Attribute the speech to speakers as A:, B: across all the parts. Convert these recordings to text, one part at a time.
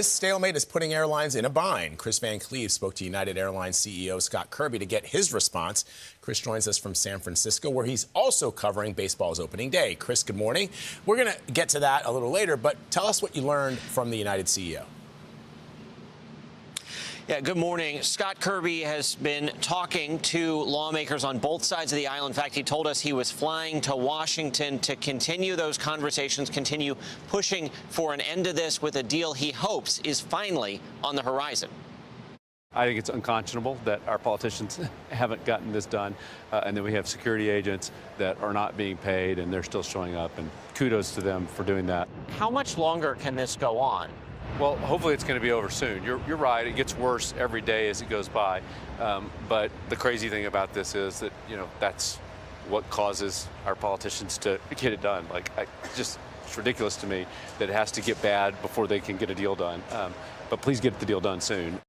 A: this stalemate is putting airlines in a bind. Kris Van Cleave spoke to United Airlines CEO Scott Kirby to get his response. Kris joins us from San Francisco, where he's also covering baseball's opening day. Kris, good morning. We're going to get to that a little later, but tell us what you learned from the United CEO.
B: Yeah, good morning. Scott Kirby has been talking to lawmakers on both sides of the aisle. In fact, he told us he was flying to Washington to continue those conversations, continue pushing for an end to this with a deal he hopes is finally on the horizon.
C: I think it's unconscionable that our politicians haven't gotten this done, and that we have security agents that are not being paid and they're still showing up, and kudos to them for doing that.
B: How much longer can this go on?
C: Well, hopefully it's going to be over soon. You're right. It gets worse every day as it goes by. But the crazy thing about this is that, that's what causes our politicians to get it done. It's ridiculous to me that it has to get bad before they can get a deal done. But please get the deal done soon.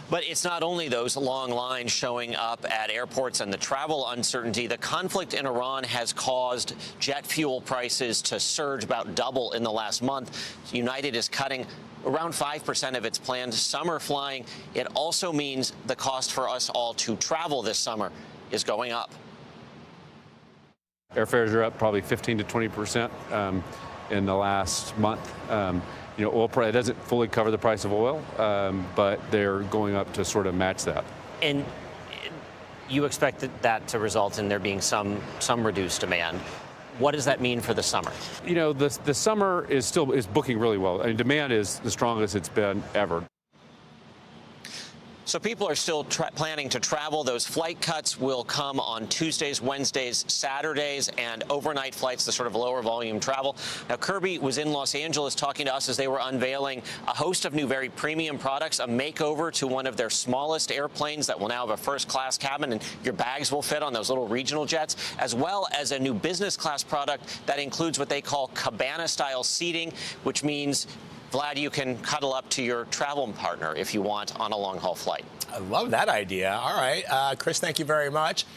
B: But it's not only those long lines showing up at airports and the travel uncertainty. The conflict in Iran has caused jet fuel prices to surge about double in the last month. United is cutting around 5% of its planned summer flying. It also means the cost for us all to travel this summer is going up.
C: Airfares are up probably 15 to 20% in the last month. Oil price doesn't fully cover the price of oil, but they're going up to sort of match that.
B: And you expect that to result in there being some reduced demand. What does that mean for the summer?
C: The summer is booking really well. I mean, demand is the strongest it's been ever.
B: So people are still planning to travel. Those flight cuts will come on Tuesdays, Wednesdays, Saturdays, and overnight flights, the sort of lower volume travel. Now, Kirby was in Los Angeles talking to us as they were unveiling a host of new, very premium products, a makeover to one of their smallest airplanes that will now have a first-class cabin, and your bags will fit on those little regional jets, as well as a new business class product that includes what they call cabana-style seating, which means Vlad, you can cuddle up to your travel partner if you want on a long-haul flight.
A: I love that idea. All right. Kris, thank you very much.